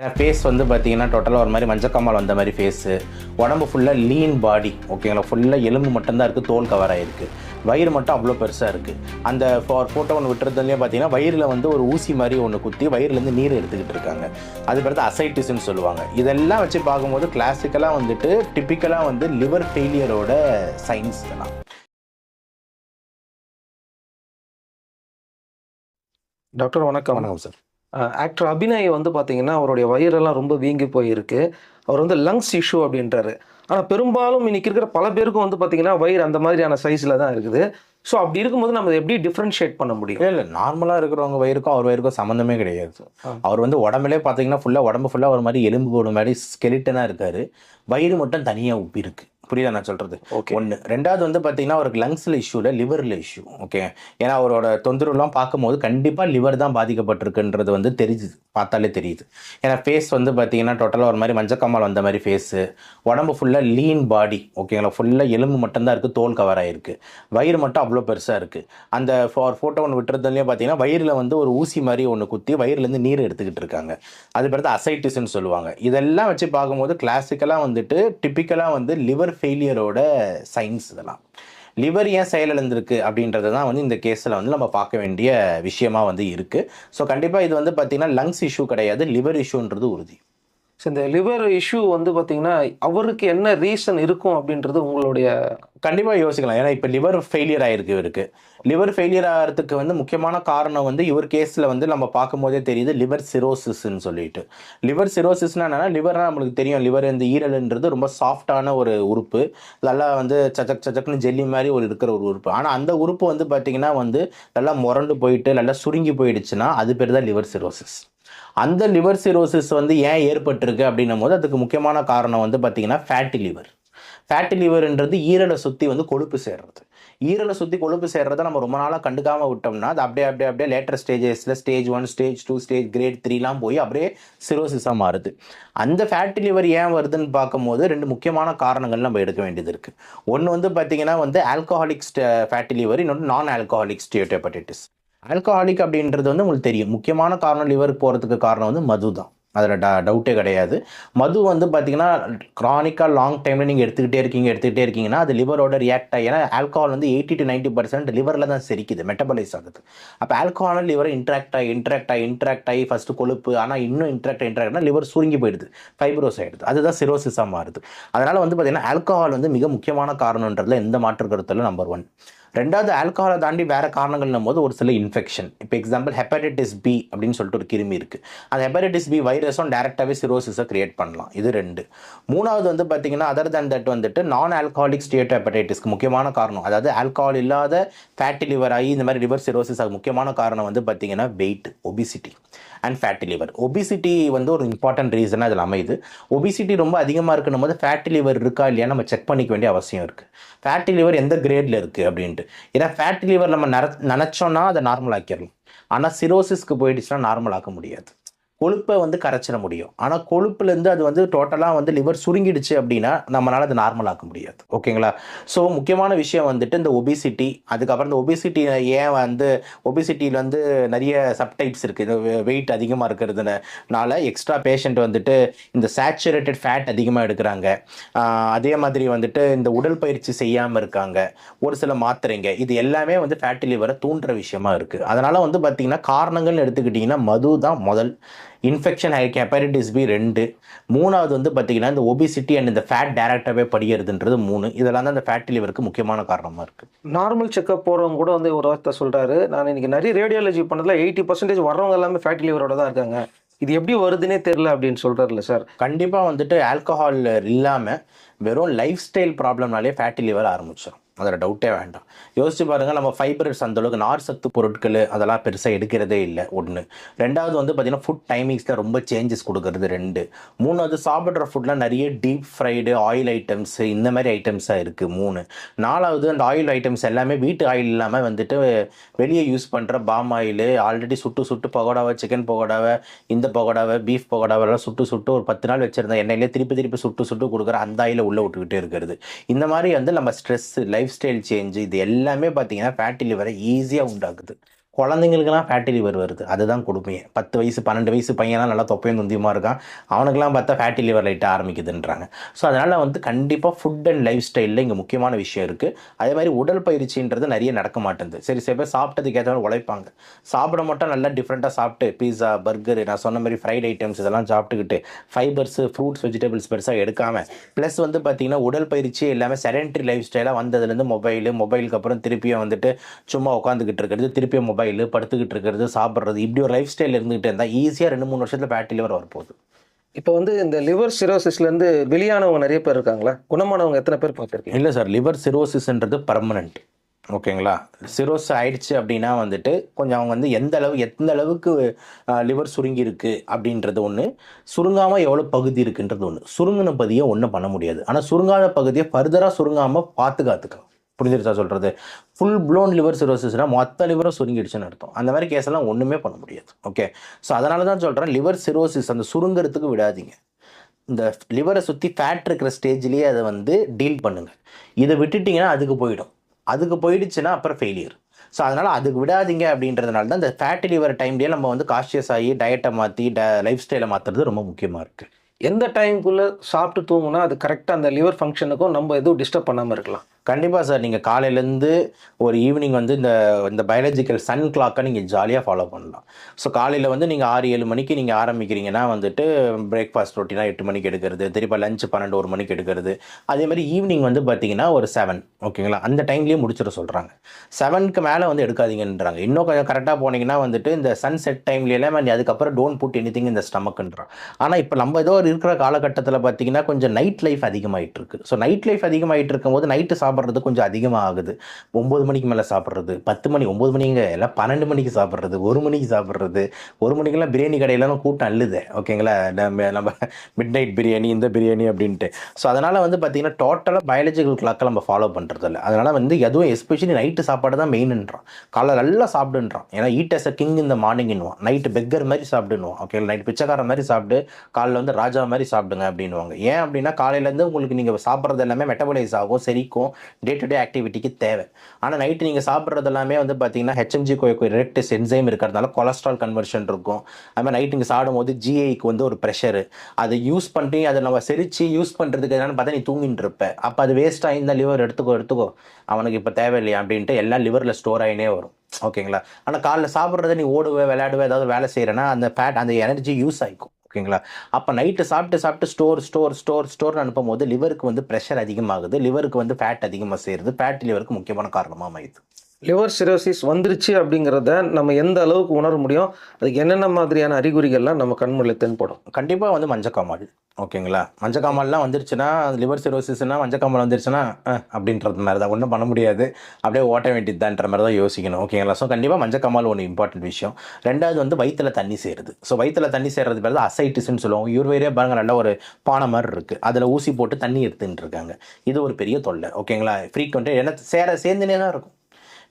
ஏன்னா ஃபேஸ் வந்து பார்த்தீங்கன்னா டோட்டலாக ஒரு மாதிரி மஞ்சக்காமல் வந்த மாதிரி ஃபேஸு, உடம்பு ஃபுல்லாக லீன் பாடி, ஓகேங்களா, ஃபுல்லாக எலும்பு மட்டும்தான் இருக்குது, தோல் கவர் ஆகிருக்கு, வயிறு மட்டும் அவ்வளோ பெருசாக இருக்குது. அந்த ஃபோட்டோ ஒன்று விட்டுறதுலேயே பார்த்தீங்கன்னா வயிறில் வந்து ஒரு ஊசி மாதிரி ஒன்று குத்தி வயிறுலேருந்து நீர் எடுத்துக்கிட்டு இருக்காங்க. அது பிறகு அசைட்டிஸ்ன்னு சொல்லுவாங்க. இதெல்லாம் வச்சு பார்க்கும்போது கிளாசிக்கலாக வந்துட்டு டிப்பிக்கலாக வந்து லிவர் ஃபெயிலியரோட சைன்ஸ் தான். டாக்டர் வணக்கம். வணக்கம் சார். ஆக்டர் அபிநய் வந்து பார்த்தீங்கன்னா அவருடைய வயிறெல்லாம் ரொம்ப வீங்கி போயிருக்கு. அவர் வந்து லங்ஸ் இஷ்யூ அப்படின்றாரு. ஆனால் பெரும்பாலும் இன்னைக்கு இருக்கிற பல பேருக்கும் வந்து பார்த்தீங்கன்னா வயிறு அந்த மாதிரியான சைஸில் தான் இருக்குது. ஸோ அப்படி இருக்கும்போது நம்ம எப்படி டிஃப்ரென்ஷியேட் பண்ண முடியும்? இல்லை நார்மலாக இருக்கிறவங்க வயிறுக்கும் அவர் வயிறுக்கும் சம்மந்தமே கிடையாது. அவர் வந்து உடம்புலே பார்த்தீங்கன்னா உடம்பு ஃபுல்லாக ஒரு மாதிரி எலும்பு கூடு மாதிரி ஸ்கெலிட்டனாக இருக்கார். வயிறு மட்டும் தனியாக உப்பி இருக்கு. புரியுதா நான் சொல்கிறது? ஓகே. ஒன்று. ரெண்டாவது வந்து பார்த்தீங்கன்னா அவருக்கு லங்ஸில் இஷ்யூவில் லிவரில் இஷ்யூ. ஓகே. ஏன்னா அவரோட தொந்தரவுலாம் பார்க்கும்போது கண்டிப்பாக லிவர் தான் பாதிக்கப்பட்டிருக்குன்றது வந்து தெரியுது, பார்த்தாலே தெரியுது. ஏன்னா ஃபேஸ் வந்து பார்த்தீங்கன்னா டோட்டலாக ஒரு மாதிரி மஞ்சக்காமல் வந்த மாதிரி ஃபேஸு, உடம்பு ஃபுல்லாக லீன் பாடி, ஓகேங்களா, ஃபுல்லாக எலும்பு மட்டும்தான் இருக்குது, தோல் கவர் ஆகிருக்கு, வயிறு மட்டும் அவ்வளோ பெருசாக இருக்குது. அந்த ஃபோட்டோ ஒன்று விட்டுறதுலேயே பார்த்தீங்கன்னா வயிறில் வந்து ஒரு ஊசி மாதிரி ஒன்று குத்தி வயிறுலேருந்து நீர் எடுத்துக்கிட்டு இருக்காங்க. அது பிறகு அசைட்டிஸ்ன்னு சொல்லுவாங்க. இதெல்லாம் வச்சு பார்க்கும்போது கிளாசிக்கலாக வந்துட்டு டிப்பிக்கலாக வந்து லிவர் ஃபெயிலியரோட சைன்ஸ் இதெல்லாம். லிவர் ஏன் செயலிழந்திருக்கு அப்படின்றது தான் வந்து இந்த கேஸில் வந்து நம்ம பார்க்க வேண்டிய விஷயமா வந்து இருக்குது. ஸோ கண்டிப்பாக இது வந்து பார்த்திங்கன்னா லங்ஸ் இஷ்யூ கிடையாது, லிவர் இஷ்யூன்றது உறுதி. ஸோ இந்த லிவர் இஷ்யூ வந்து பார்த்தீங்கன்னா அவருக்கு என்ன ரீசன் இருக்கும் அப்படின்றது உங்களுடைய கண்டிப்பாக யோசிக்கலாம். ஏன்னா இப்போ லிவர் ஃபெயிலியர் ஆகிருக்கு இவருக்கு. லிவர் ஃபெயிலியர் ஆகிறதுக்கு வந்து முக்கியமான காரணம் வந்து இவர் கேஸில் வந்து நம்ம பார்க்கும்போதே தெரியுது லிவர் சிரோசிஸ்ன்னு சொல்லிட்டு. லிவர் சிரோசிஸ்னா என்னன்னா, லிவர்னா நம்மளுக்கு தெரியும், லிவர் இந்த ஈரல்ன்றது ரொம்ப சாஃப்டான ஒரு உறுப்பு, நல்லா வந்து சச்சக்குன்னு ஜெல்லி மாதிரி இருக்கிற ஒரு உறுப்பு. ஆனால் அந்த உறுப்பு வந்து பார்த்திங்கன்னா வந்து நல்லா முரண்டு போயிட்டு நல்லா சுருங்கி போயிடுச்சுன்னா அது பேர் தான் லிவர் சிரோசிஸ். அந்த லிவர் சிரோசிஸ் வந்து ஏன் ஏற்பட்டிருக்கு அப்படின்னும் போது அதுக்கு முக்கியமான காரணம் வந்து பார்த்திங்கன்னா ஃபேட்டி லிவர். ஃபேட்டி லிவர்ன்றது ஈரலை சுற்றி வந்து கொழுப்பு சேர்றது. ஈரலை சுற்றி கொழுப்பு சேர்றதை நம்ம ரொம்ப நாளாக கண்டுக்காமல் விட்டோம்னா அது அப்படியே லேட்டர் ஸ்டேஜஸில் ஸ்டேஜ் 1, ஸ்டேஜ் 2, ஸ்டேஜ் கிரேட் 3லாம் போய் அப்படியே சிரோசிஸாக மாறுது. அந்த ஃபேட்டி லிவர் ஏன் வருதுன்னு பார்க்கும்போது 2 முக்கியமான காரணங்கள் நம்ம எடுக்க வேண்டியது இருக்குது. ஒன்று வந்து பார்த்திங்கன்னா வந்து ஆல்கஹாலிக் ஃபேட்டி லிவர், இன்னொன்று நான் ஆல்கஹாலிக் ஸ்டீட்டோஹெப்படைட்டிஸ். ஆல்கஹாலிக் அப்படின்றது வந்து உங்களுக்கு தெரியும், முக்கியமான காரணம் லிவருக்கு போகிறதுக்கு காரணம் வந்து மது தான், அதில் டவுட்டே கிடையாது. மது வந்து பார்த்திங்கன்னா க்ரானிக்காக லாங் டைமில் நீங்கள் எடுத்துக்கிட்டே இருக்கீங்கன்னா அது லிவரோட ரியாக்ட் ஆகி, ஏன்னா ஆல்கஹால் வந்து 80 to 90% லிவரில் தான் செரிக்குது, மெட்டபலைஸ் ஆகுது. அப்போ ஆல்கஹால் லிவரை இன்ட்ராக்ட் ஆகி ஃபஸ்ட்டு கொழுப்பு, ஆனால் இன்னும் இன்ட்ராக்ட் லிவர் சுருங்கி போயிடுது, ஃபைப்ரோஸ் ஆகிடுது, அதுதான் சிரோசிஸாக மாறுது. அதனால் வந்து பார்த்திங்கன்னா ஆல்கஹால் வந்து மிக முக்கியமான காரணன்றதுல எந்த மாற்று கருத்தில் நம்பர் 1. ரெண்டாவது, ஆல்கஹாலை தாண்டி வேறு காரணங்கள்னும் போது ஒரு சில இன்ஃபெக்ஷன். இப்போ எக்ஸாம்பிள் ஹெப்படைட்டிஸ் பி அப்படின்னு சொல்லிட்டு ஒரு கிருமி இருக்குது. அந்த ஹெப்படைட்டிஸ் பி வைரஸும் டேரெக்டாகவே சிரோசிஸை கிரியேட் பண்ணலாம். இது 2. மூணாவது வந்து பார்த்திங்கன்னா அதர் தேன் தட் வந்துட்டு நான் ஆல்கஹாலிக் ஸ்டீட்டோஹெப்படைட்டிஸ்க்கு முக்கியமான காரணம், அதாவது ஆல்கஹால் இல்லாத ஃபேட்டி லிவர் ஆகி இந்த மாதிரி லிவர் சிரோசிஸ் ஆக முக்கியமான காரணம் வந்து பார்த்திங்கன்னா weight, obesity and fatty liver. Obesity வந்து ஒரு இம்பார்ட்டன்ட் ரீசனாக அதில் அமையுது. ஒபிசிட்டி ரொம்ப அதிகமாக இருக்குன்னும் போது ஃபேட்டி லிவர் இருக்கா இல்லையா நம்ம செக் பண்ணிக்க வேண்டிய அவசியம் இருக்குது. ஃபேட்டி லிவர் எந்த கிரேடில் இருக்குது அப்படின்ட்டு. ஏன்னா ஃபேட்டி லிவர் நம்ம நினச்சோன்னா அதை நார்மல் ஆக்கிடலாம், ஆனால் சிரோசிஸ்க்கு போயிடுச்சுன்னா நார்மல் ஆக்க முடியாது. கொழுப்பை வந்து கரைச்சிட முடியும், ஆனால் கொழுப்புலேருந்து அது வந்து டோட்டலாக வந்து லிவர் சுருங்கிடுச்சு அப்படின்னா நம்மளால் அதை நார்மல் ஆக்க முடியாது. ஓகேங்களா? ஸோ முக்கியமான விஷயம் வந்துட்டு இந்த ஒபிசிட்டி. அதுக்கப்புறம் இந்த ஒபிசிட்டி ஏன் வந்து ஒபிசிட்டியில் வந்து நிறைய சப்டைப்ஸ் இருக்குது. வெயிட் அதிகமாக இருக்கிறதுனால எக்ஸ்ட்ரா பேஷண்ட் வந்துட்டு இந்த சேச்சுரேட்டட் ஃபேட் அதிகமாக எடுக்கிறாங்க. அதே மாதிரி வந்துட்டு இந்த உடல் பயிற்சி செய்யாமல் இருக்காங்க, ஒரு சில மாத்திரைங்க, இது எல்லாமே வந்து ஃபேட்டி லிவரை தூண்டுற விஷயமா இருக்குது. அதனால் வந்து பார்த்திங்கன்னா காரணங்கள்னு எடுத்துக்கிட்டிங்கன்னா மது தான் முதல், இன்ஃபெக்ஷன் ஹெப்படைட்டிஸ் பி 2, மூணாவது வந்து பார்த்திங்கன்னா இந்த ஒபிசிட்டி அண்ட் இந்த ஃபேட் டேரெக்டாகவே படிக்கிறதுன்றது 3. இதெல்லாம் தான் இந்த ஃபேட்டி லிவருக்கு முக்கியமான காரணமாக இருக்குது. நார்மல் செக்அப் போகிறவங்க கூட வந்து ஒரு வார்த்தை சொல்கிறாரு, நான் இன்றைக்கி நிறைய ரேடியாலஜி பண்ணதில் 80% வர்றவங்க எல்லாமே ஃபேட்டி லிவரோட தான் இருக்காங்க, இது எப்படி வருதுன்னே தெரில அப்படின்னு சொல்கிறாருல்ல சார்? கண்டிப்பாக வந்துட்டு ஆல்கஹால் இல்லாமல் வெறும் லைஃப் ஸ்டைல் ப்ராப்ளம்னாலே ஃபேட்டி லிவர் ஆரம்பிச்சிடும், அதில் டவுட்டே வேண்டாம். யோசிச்சு பாருங்கள், நம்ம ஃபைபர்ஸ் அந்தளவுக்கு நார் சத்து பொருட்கள் அதெல்லாம் பெருசாக எடுக்கிறதே இல்லை, 1. ரெண்டாவது வந்து பார்த்திங்கன்னா ஃபுட் டைமிங்ஸில் ரொம்ப சேஞ்சஸ் கொடுக்குறது, 2. மூணாவது சாப்பிட்ற ஃபுட்லாம் நிறைய டீப் ஃப்ரைடு ஆயில் ஐட்டம்ஸு இந்த மாதிரி ஐட்டம்ஸாக இருக்குது, 3. நாலாவது அந்த ஆயில் ஐட்டம்ஸ் எல்லாமே வீட்டு ஆயில் இல்லாமல் வந்துட்டு வெளியே யூஸ் பண்ணுற பாம் ஆயில், ஆல்ரெடி சுட்டு பகோடாவை, சிக்கன் பகோடாவை, இந்த பகோடாவை, பீஃப் பகோடாவெல்லாம் சுட்டு ஒரு 10 நாள் வச்சுருந்தேன் எண்ணெயிலே திருப்பி சுட்டு கொடுக்குற அந்த ஆயிலை உள்ளே விட்டுக்கிட்டே இருக்கிறது. இந்த மாதிரி வந்து நம்ம ஸ்ட்ரெஸ், லைஃப் ஸ்டைல் சேஞ்சு, இது எல்லாமே பார்த்தீங்கன்னா ஃபேட்டி லிவரை ஈஸியாக உண்டாக்குது. குழந்தைங்களுக்குலாம் ஃபேட்டி லிவர் வருது. அதுதான் கொடுமையே. 10 வயசு 12 வயசு பையன்லாம் நல்லா தொப்பையும் துந்தியுமா இருக்கான். அவனுக்கெல்லாம் பார்த்தா ஃபேட்டி லிவர் லைட்டாக ஆரம்பிக்குதுன்றாங்க. ஸோ அதனால் வந்து கண்டிப்பாக ஃபுட் அண்ட் லைஃப் ஸ்டைலில் இங்கே முக்கியமான விஷயம் இருக்குது. அதே மாதிரி உடல் பயிற்சின்றது நிறைய நடக்க மாட்டேங்குது. சரி சில பேர் சாப்பிட்டதுக்கு ஏற்ற மாதிரி உழைப்பாங்க. சாப்பிட மட்டும் நல்லா டிஃப்ரெண்ட்டாக சாப்பிட்டு பீஸா, பர்கரு, நான் சொன்ன மாதிரி ஃப்ரைட் ஐட்டம்ஸ் இதெல்லாம் சாப்பிட்டுக்கிட்டு ஃபைபர்ஸு, ஃப்ரூட்ஸ், வெஜிடபிள்ஸ் பெருசாக எடுக்காமல் ப்ளஸ் வந்து பார்த்திங்கன்னா உடல் பயிற்சி எல்லாமே செடென்ட்ரி லைஃப் ஸ்டைலாக வந்ததுலேருந்து மொபைலுக்கு அப்புறம் திருப்பியும் வந்துட்டு சும்மா உட்காந்துக்கிட்டு இருக்கிறது, திருப்பியும் மொபைலு, படுத்துக்கிட்டு இருக்கிறது, சாப்பிட்றது, இப்படி ஒரு லைஃப் ஸ்டைல் இருந்துகிட்டே இருந்தால் ஈஸியாக 2-3 வருஷத்தில் ஃபேட்டி லிவர் வரப்போகுது. இப்போ வந்து இந்த லிவர் சிரோசிஸ்லேருந்து வெளியானவங்க நிறைய பேர் இருக்காங்களா? குணமானவங்க எத்தனை பேர் பார்த்துருக்கீங்க? இல்லை சார், லிவர் சிரோசிஸ்ன்றது பர்மனெண்ட். ஓகேங்களா? சிரோஸ் ஆயிடுச்சு அப்படின்னா வந்துட்டு கொஞ்சம் அவங்க வந்து எந்த அளவுக்கு லிவர் சுருங்கி இருக்கு அப்படின்றது ஒன்று, சுருங்காமல் எவ்வளோ பகுதி இருக்குன்றது ஒன்று. சுருங்கின பகுதியை ஒன்றும் பண்ண முடியாது. ஆனால் சுருங்காத பகுதியை ஃபர்தராக சுருங்காமல் காத்துக்கலாம். புரிஞ்சிருச்சா சொல்கிறது? ஃபுல் ப்ளோன் லிவர் சிரோசிஸ்னால் மொத்த லிவரும் சுருங்கிடுச்சுன்னு அர்த்தம். அந்த மாதிரி கேஸெல்லாம் ஒன்றுமே பண்ண முடியாது. ஓகே, ஸோ அதனால தான் சொல்கிறேன், லிவர் சிரோசிஸ் அந்த சுருங்கிறதுக்கு விடாதீங்க. இந்த லிவரை சுற்றி ஃபேட் இருக்கிற ஸ்டேஜ்லேயே அதை வந்து டீல் பண்ணுங்கள். இதை விட்டுட்டிங்கன்னா அதுக்கு போயிடுச்சுன்னா அப்புறம் ஃபெயிலியர். ஸோ அதனால் அதுக்கு விடாதீங்க அப்படின்றதுனால தான் இந்த ஃபேட்டி லிவர் டைம்லேயே நம்ம வந்து கான்ஷியஸ் ஆகி டயட்டை மாற்றி லைஃப் ஸ்டைலை மாற்றுறது ரொம்ப முக்கியமாக இருக்குது. எந்த டைமுக்குள்ளே சாப்பிட்டு தூங்குனா அது கரெக்டாக அந்த லிவர் ஃபங்க்ஷனுக்கும் நம்ம எதுவும் டிஸ்டர்ப் பண்ணாமல் இருக்கலாம்? கண்டிப்பாக சார், நீங்கள் காலையிலேருந்து ஒரு ஈவினிங் வந்து இந்த பயாலஜிக்கல் சன் கிளாக்கை நீங்கள் ஜாலியாக ஃபாலோ பண்ணலாம். ஸோ காலையில் வந்து நீங்கள் 6-7 மணிக்கு நீங்கள் ஆரம்பிக்கிறீங்கன்னா வந்துட்டு பிரேக்ஃபாஸ்ட் ரொட்டீனாக 8 மணிக்கு எடுக்கிறது, திருப்பி லஞ்ச் 12-1 மணிக்கு எடுக்கிறது. அதே மாதிரி ஈவினிங் வந்து பார்த்தீங்கன்னா ஒரு 7, ஓகேங்களா, அந்த டைம்லேயே முடிச்சிட சொல்கிறாங்க. 7க்கு மேலே வந்து எடுக்காதீங்கன்றாங்க. இன்னும் கொஞ்சம் கரெக்டாக போனீங்கன்னா வந்துட்டு இந்த சன் செட் டைம்லேயே அதுக்கப்புறம் டோன்ட் புட் எனிதிங் இந்த ஸ்டமக்குன்றான். ஆனால் இப்போ நம்ம ஏதோ இருக்கிற காலகட்டத்தில் பார்த்தீங்கன்னா கொஞ்சம் நைட் லைஃப் அதிகமாகிட்டு இருக்குது. ஸோ நைட் லைஃப் அதிகமாகிட்டு இருக்கும்போது நைட்டு சாப்பிட்றது கொஞ்சம் அதிகமாக ஆகுது. 9 மணிக்கு மேலே சாப்பிட்றது, 10 மணி, 9 மணிங்க எல்லாம் 12 மணிக்கு சாப்பிட்றது, 1 மணிக்கு சாப்பிட்றது. 1 மணிக்கெல்லாம் பிரியாணி கடையிலாம் கூட்டம் அள்ளுது. ஓகேங்களா, நம்ம மிட் நைட் பிரியாணி, இந்த பிரியாணி அப்படின்ட்டு. ஸோ அதனால் வந்து பார்த்திங்கன்னா டோட்டலாக பயாலஜிக்கல் கிளாக்கை நம்ம ஃபாலோ பண்ணுறதில்ல. அதனால் வந்து எதுவும் எஸ்பெஷலி நைட்டு சாப்பாடு தான் மெயின்ன்றான். காலைல நல்லா சாப்பிடுன்றான். ஏன்னா ஈட் அஸ் அ கிங் இந்த மார்னிங்னுவான். நைட்டு பெக்கர் மாதிரி சாப்பிடுன்னுவான். ஓகே, நைட்டு பிச்சைக்கார மாதிரி சாப்பிட்டு காலைல வந்து ராஜா மாதிரி சாப்பிடுங்க அப்படின்வாங்க. ஏன் அப்படின்னா காலையிலேருந்து உங்களுக்கு நீங்கள் சாப்பிட்றது எல்லாமே மெட்டபலைஸ் ஆகும், செரிக்கும், டே டு டே ஆக்டிவிட்டிக்கு தேவை. ஆனால் நைட்டு நீங்கள் சாப்பிட்றது எல்லாமே வந்து பார்த்தீங்கன்னா ஹெச்எம்ஜி ரெக்டஸ் என்சைம் இருக்கிறதுனால கொலஸ்ட்ரால் கன்வர்ஷன் இருக்கும். அதுமாதிரி நைட்டு நீங்கள் சாப்பிடும் போது ஜிஐக்கு வந்து ஒரு ப்ரெஷரு, அதை யூஸ் பண்ணி அதை நம்ம செரிச்சு யூஸ் பண்ணுறதுக்கு என்னென்னு பார்த்தா நீ தூங்கிட்டு இருப்ப. அப்போ அது வேஸ்ட் ஆகி இந்த லிவர் எடுத்துக்கோ அவனுக்கு இப்போ தேவையில்லையா அப்படின்ட்டு எல்லாம் லிவரில் ஸ்டோர் ஆகினே வரும். ஓகேங்களா, ஆனால் காலைல சாப்பிட்றத நீ ஓடுவே விளையாடுவே ஏதாவது வேலை செய்கிறேன்னா அந்த எனர்ஜி யூஸ் ஆகிக்கும். ஓகேங்களா, அப்போ நைட்டு சாப்பிட்டு ஸ்டோர்னு அனுப்பும் போது லிவருக்கு வந்து ப்ரெஷர் அதிகமாகுது, லிவருக்கு வந்து ஃபேட் அதிகமாக சேருது, ஃபேட் லிவருக்கு முக்கியமான காரணமாக அமையுது. லிவர் சிரோசிஸ் வந்துருச்சு அப்படிங்கிறத நம்ம எந்த அளவுக்கு உணர முடியும்? அதுக்கு என்னென்ன மாதிரியான அறிகுறிகள்லாம் நம்ம கண்முறையில் தென்படும்? கண்டிப்பாக வந்து மஞ்சக்காமால். ஓகேங்களா, மஞ்சக்காமால்லாம் வந்துருச்சுன்னா லிவர் சிரோசிஸ்னா மஞ்சக்காமால் வந்துருச்சுன்னா அப்படின்றது மாதிரி தான், ஒன்றும் பண்ண முடியாது, அப்படியே ஓட்ட வேண்டியதுதான்ற மாதிரி தான் யோசிக்கணும். ஓகேங்களா, ஸோ கண்டிப்பாக மஞ்சக்காமால் ஒன்று இம்பார்ட்டன்ட் விஷயம். ரெண்டாவது வந்து வயிற்றில் தண்ணி சேருது. ஸோ வயிற்றில் தண்ணி சேர்றது பேர் தான் அசைட்டிஸ்ன்னு சொல்லுவாங்க. யூர்வேரியா பாருங்கள், நல்ல ஒரு பானை மாதிரி இருக்குது, அதில் ஊசி போட்டு தண்ணி எடுத்துட்டு இருக்காங்க. இது ஒரு பெரிய தொல்லை. ஓகேங்களா, ஃப்ரீக்வெண்ட்டாக ஏன்னா சேர்ந்துனே தான் இருக்கும்.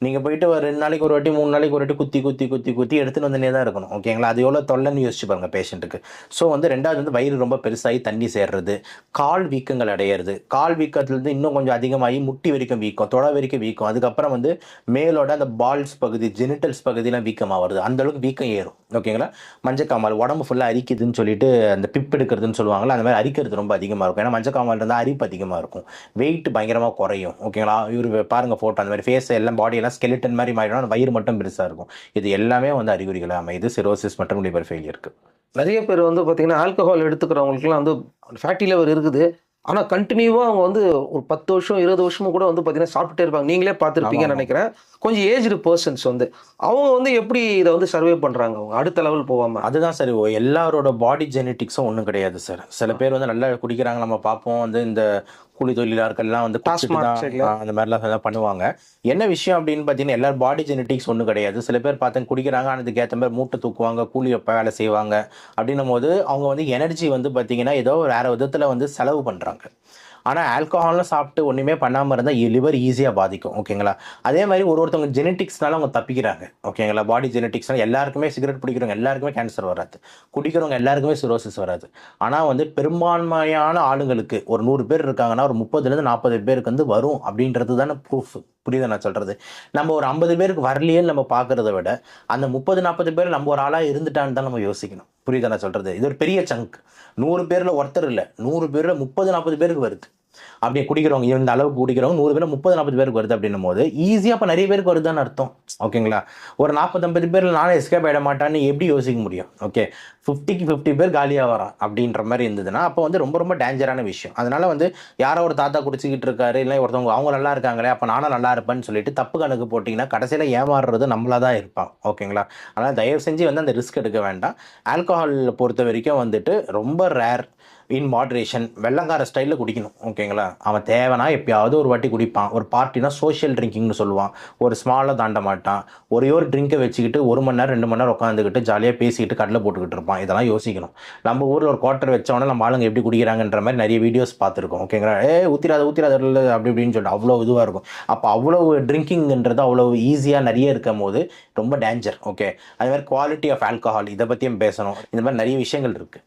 நீங்கள் போயிட்டு ஒரு 2 நாளைக்கு ஒரு வாட்டி 3 நாளைக்கு ஒரு வாட்டி குத்தி எடுத்துன்னு வந்துனே தான் இருக்கணும். ஓகேங்களா, அது எவ்வளோ தொல்லைன்னு யோசிச்சு பாருங்கள் பேஷண்ட்டுக்கு. ஸோ வந்து ரெண்டாவது வந்து வயிறு ரொம்ப பெருசாகி தண்ணி சேர்றது, கால் வீக்கங்கள் அடையிறது, கால் வீக்கத்துலேருந்து இன்னும் கொஞ்சம் அதிகமாகி முட்டி வரைக்கும் வீக்கம், தொட வரைக்கும் வீக்கம், அதுக்கப்புறம் வந்து மேலோட அந்த பால்ஸ் பகுதி, ஜெனிட்டல்ஸ் பகுதியெலாம் வீக்கமாக வருது, அந்தளவுக்கு வீக்கம் ஏறும். ஓகேங்களா, மஞ்சக்காமால் உடம்பு ஃபுல்லாக அரிக்குதுன்னு சொல்லிட்டு அந்த பிப் எடுக்கிறதுன்னு சொல்லுவாங்களா, அந்த மாதிரி அரிக்கிறது ரொம்ப அதிகமாக இருக்கும். ஏன்னா மஞ்சக்காமால் இருந்தால் அரிப்பு அதிகமாக இருக்கும், வெயிட் பயங்கரமாக குறையும். ஓகேங்களா, இவர் பாருங்கள் ஃபோட்டோ, அந்த மாதிரி ஃபேஸ் எல்லாம் பாடியெல்லாம் ஸ்கெலிட்டன் மாதிரி மாறிடும், வயிறு மட்டும் பெருசாக இருக்கும். இது எல்லாமே வந்து அறிகுறிகளாக அமையுது சிரோசிஸ் மற்றும் லிவர் ஃபெயிலியருக்கு. நிறைய பேர் வந்து பார்த்தீங்கன்னா ஆல்கஹால் எடுத்துக்கிறவங்களுக்குலாம் வந்து ஃபேட்டி லிவர் இருக்குது. ஆனால் கண்டினியூவாக அவங்க வந்து ஒரு 10 வருஷம் 20 வருஷமும் கூட வந்து பார்த்தீங்கன்னா சாப்பிட்டே இருப்பாங்க. நீங்களே பார்த்துருப்பீங்கன்னு நினைக்கிறேன். கொஞ்சம் ஏஜ்டு பர்சன்ஸ் வந்து அவங்க வந்து எப்படி இதை வந்து சர்வே பண்ணுறாங்க, அவங்க அடுத்த லெவல் போகாமல்? அதுதான் சார், எல்லாரோட பாடி ஜெனட்டிக்ஸும் ஒன்றும் கிடையாது சார். சில பேர் வந்து நல்லா குடிக்கிறாங்க, நம்ம பார்ப்போம் வந்து இந்த கூலி தொழிலாளர்கள்லாம் வந்து அந்த மாதிரிலாம் பண்ணுவாங்க. என்ன விஷயம் அப்படின்னு பார்த்தீங்கன்னா எல்லாரும் பாடி ஜெனட்டிக்ஸ் ஒன்றும் கிடையாது. சில பேர் பார்த்தா குடிக்கிறாங்க, அதுக்கு ஏற்ற மாதிரி மூட்டை தூக்குவாங்க, கூலி வேலை செய்வாங்க. அப்படின்னும் போது அவங்க வந்து எனர்ஜி வந்து பார்த்தீங்கன்னா ஏதோ வேறு விதத்தில் வந்து செலவு பண்ணுறாங்க. ஆனால் ஆல்கஹால்லாம் சாப்பிட்டு ஒன்றுமே பண்ணாமல் இருந்தால் லிவர் ஈஸியாக பாதிக்கும். ஓகேங்களா, அதே மாதிரி ஒருத்தவங்க ஜெனட்டிக்ஸ்னால அவங்க தப்பிக்கிறாங்க. ஓகேங்களா, பாடி ஜெனட்டிக்ஸ்னால் எல்லாருக்குமே சிகரெட் பிடிக்கிறவங்க எல்லாருக்குமே கேன்சர் வராது, குடிக்கிறவங்க எல்லாருக்குமே சிரோசிஸ் வராது. ஆனால் வந்து பெரும்பான்மையான ஆளுங்களுக்கு ஒரு 100 பேர் இருக்காங்கன்னா ஒரு 30லேருந்து 40 பேருக்கு வந்து வரும் அப்படின்றது தானே ப்ரூஃப். புரியுதா நான் சொல்கிறது? நம்ம ஒரு 50 பேருக்கு வரலையேன்னு நம்ம பார்க்குறத விட அந்த 30-40 பேர் நம்ம ஒரு ஆளாக இருந்துட்டான்னு தான் நம்ம யோசிக்கணும். புரியுதா நான் சொல்கிறது? இது ஒரு பெரிய சங்க். 100 பேரில் ஒருத்தர் இல்லை, 100 பேரில் 30-40 பேருக்கு வருது. அப்படியே குடிக்கிறவங்க இந்த அளவுக்கு குடிக்கிறவங்க 100 பேர் 30-40 பேருக்கு வருது அப்படின்னும் போது ஈஸியாக இப்போ நிறைய பேருக்கு வருதுன்னு அர்த்தம். ஓகேங்களா? ஒரு 40-50 பேரில் நானும் எஸ்கேப் ஆகிட மாட்டான்னு எப்படி யோசிக்க முடியும்? ஓகே, 50க்கு 50 பேர் காலியாக வரான் அப்படின்ற மாதிரி இருந்ததுன்னா அப்போ வந்து ரொம்ப ரொம்ப டேஞ்சரான விஷயம். அதனால வந்து யாரோ ஒரு தாத்தா குடிச்சிக்கிட்டு இருக்காரு, இல்லை ஒருத்தவங்க அவங்க நல்லா இருக்காங்களே அப்போ நானும் நல்லா இருப்பேன்னு சொல்லிட்டு தப்பு கணக்கு போட்டிங்கன்னா கடைசியில் ஏமாறுறது நம்மளாக தான் இருப்பான். ஓகேங்களா? அதனால் தயவு செஞ்சு வந்து அந்த ரிஸ்க் எடுக்க வேண்டாம். ஆல்கஹால் பொறுத்த வரைக்கும் வந்துட்டு ரொம்ப ரேர், இன் மாட்ரேஷன், வெள்ளங்கார ஸ்டைலில் குடிக்கணும். ஓகேங்களா? அவன் தேவைனா எப்பயாவது ஒரு வாட்டி குடிப்பான். ஒரு பார்ட்டினா சோஷியல் ட்ரிங்கிங்னு சொல்லுவான். ஒரு ஸ்மாலாக தாண்ட மாட்டான். ஒரே ஒரு ட்ரிங்கை வச்சுக்கிட்டு 1 மணி நேரம் 2 மணி நேரம் உட்காந்துக்கிட்டு ஜாலியாக பேசிக்கிட்டு கடலை போட்டுக்கிட்டு இருப்பான். இதெல்லாம் யோசிக்கணும். நம்ம ஊரில் ஒரு குவார்ட்டர் வச்சவொடனே நம்ம ஆளுங்க எப்படி குடிக்கிறாங்கன்ற மாதிரி நிறைய வீடியோஸ் பார்த்துருக்கோம். ஓகேங்களா? ஊற்றிடாத இல்லை அப்படி இப்படின்னு சொல்லிட்டு அவ்வளோ இதுவாக இருக்கும். அப்போ அவ்வளோ ட்ரிங்கிங்ன்றது அவ்வளோ ஈஸியாக நிறைய இருக்கும் போது ரொம்ப டேஞ்சர். ஓகே, அதே மாதிரி குவாலிட்டி ஆஃப் ஆல்கஹால் இதை பற்றியும் பேசணும். இந்த மாதிரி நிறைய விஷயங்கள் இருக்குது.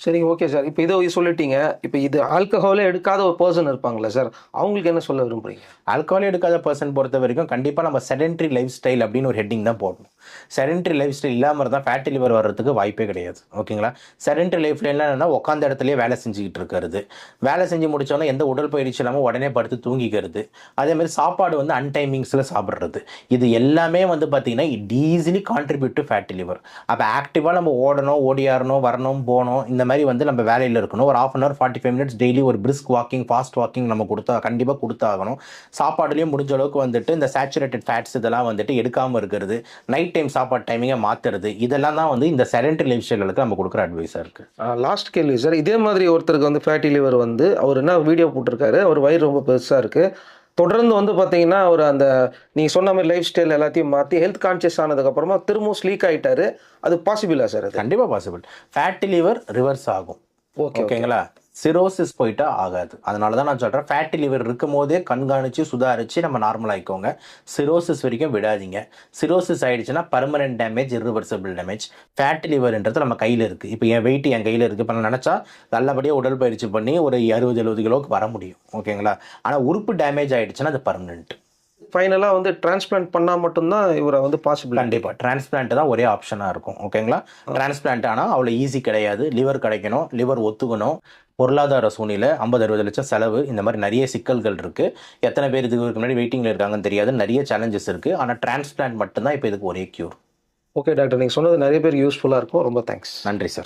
சரிங்க, ஓகே சார். இப்போ இதை சொல்லிட்டீங்க. இப்போ இது ஆல்கஹாலே எடுக்காத ஒரு பர்சன் இருப்பாங்களா சார்? அவங்களுக்கு என்ன சொல்ல விரும்புறீங்க? ஆல்கஹால் எடுக்காத பர்சன் பொறுத்த வரைக்கும் கண்டிப்பாக நம்ம செடென்ட்ரி லைஃப் ஸ்டைல் அப்படின்னு ஒரு ஹெட்டிங் தான் போடணும். செடென்ட்ரி லைஃப் ஸ்டைல் இல்லாமல் இருந்தால் ஃபேட்டி லிவர் வர்றதுக்கு வாய்ப்பே கிடையாது. ஓகேங்களா? செடென்ட்ரி லைஃப்ல என்னன்னா உட்காந்த இடத்துலேயே வேலை செஞ்சுக்கிட்டு இருக்கிறது, வேலை செஞ்சு முடிச்சோன்னா எந்த உடற்பயிற்சி இல்லாமல் உடனே படுத்து தூங்கிக்கிறது, அதேமாதிரி சாப்பாடு வந்து அன்டைமிங்ஸில் சாப்பிட்றது, இது எல்லாமே வந்து பார்த்திங்கன்னா it easily contribute to fatty liver. அப்போ ஆக்டிவாக நம்ம ஓடணும், ஓடியாரணும், வரணும், போகணும், இந்த மாதிரி வந்து நம்ம வேலையில் இருக்கணும். ஒரு 1/2 hour 45 minutes டெய்லி ஒரு பிரிஸ்க் வாக்கிங், ஃபாஸ்ட் வாக்கிங் நம்ம கண்டிப்பாக கொடுத்தாகணும். சாப்பாடுலேயும் முடிஞ்ச அளவுக்கு வந்துட்டு இந்த சேச்சுரேட்டட் ஃபேட்ஸ் இதெல்லாம் வந்துட்டு எடுக்காமல் இருக்கிறது, நைட் டைம் சாப்பாடு டைமிங்கை மாற்றுறது, இதெல்லாம் தான் வந்து இந்த செடென்ட்ரி லைஃப் ஸ்டைலுக்கு நம்ம கொடுக்குற அட்வைஸாக இருக்குது. லாஸ்ட் கேள்வி சார். இதே மாதிரி ஒருத்தருக்கு வந்து ஃபேட்டி லிவர் வந்து அவர் என்ன வீடியோ போட்டிருக்காரு, அவர் வயிறு ரொம்ப பெருசாக இருக்குது, தொடர்ந்து வந்து பார்த்தீங்கன்னா அவர் அந்த நீங்கள் சொன்ன மாதிரி லைஃப் ஸ்டைல் எல்லாத்தையும் மாற்றி ஹெல்த் கான்ஷியஸ் ஆனதுக்கப்புறமா திரும்பவும் ஸ்லீக் ஆகிட்டாரு. அது பாசிபிளா சார்? அது கண்டிப்பாக பாசிபிள். ஃபேட்டி லிவர் ரிவர்ஸ் ஆகும். ஓகேங்களா? சிரோசிஸ் போயிட்டா ஆகாது. அதனால தான் நான் சொல்கிறேன், ஃபேட்டி லிவர் இருக்கும் போதே கண்காணித்து சுதாரித்து நம்ம நார்மலாகிக்கோங்க. சிரோசிஸ் வரைக்கும் விடாதீங்க. சிரோசிஸ் ஆகிடுச்சுன்னா permanent damage, irreversible damage. Fatty லிவர்ன்றது நம்ம கையில் இருக்குது. இப்போ என் வெயிட் என் கையில் இருக்குது. இப்போ நான் நினச்சா நல்லபடியாக உடற்பயிற்சி பண்ணி ஒரு 60-70 கிலோவுக்கு வர முடியும். ஓகேங்களா? ஆனால் உறுப்பு டேமேஜ் ஆகிடுச்சுன்னா அது பர்மனெண்ட். ஃபைனலாக வந்து டிரான்ஸ்பிளான்ட் பண்ணால் மட்டும்தான் இவரை வந்து பாசிபிள். கண்டிப்பாக டிரான்ஸ்பிளான்ட் தான் ஒரே ஆப்ஷனாக இருக்கும். ஓகேங்களா? டிரான்ஸ்பிளான்ட் ஆனால் அவ்வளோ ஈஸி கிடையாது. லிவர் கிடைக்கணும், லிவர் ஒத்துக்கணும், பொருளாதார சூழ்நிலை, 50-60 லட்சம் செலவு, இந்த மாதிரி நிறைய சிக்கல்கள் இருக்குது. எத்தனை பேர் இதுக்கு முன்னாடி வெயிட்டிங்கில் இருக்காங்கன்னு தெரியாது. நிறைய சேலஞ்சஸ் இருக்குது. ஆனால் டிரான்ஸ்பிளான்ட் மட்டும்தான் இப்போ இதுக்கு ஒரே க்யூர். ஓகே டாக்டர், நீங்கள் சொன்னது நிறைய பேர் யூஸ்ஃபுல்லாக இருக்கும். ரொம்ப தேங்க்ஸ். நன்றி சார்.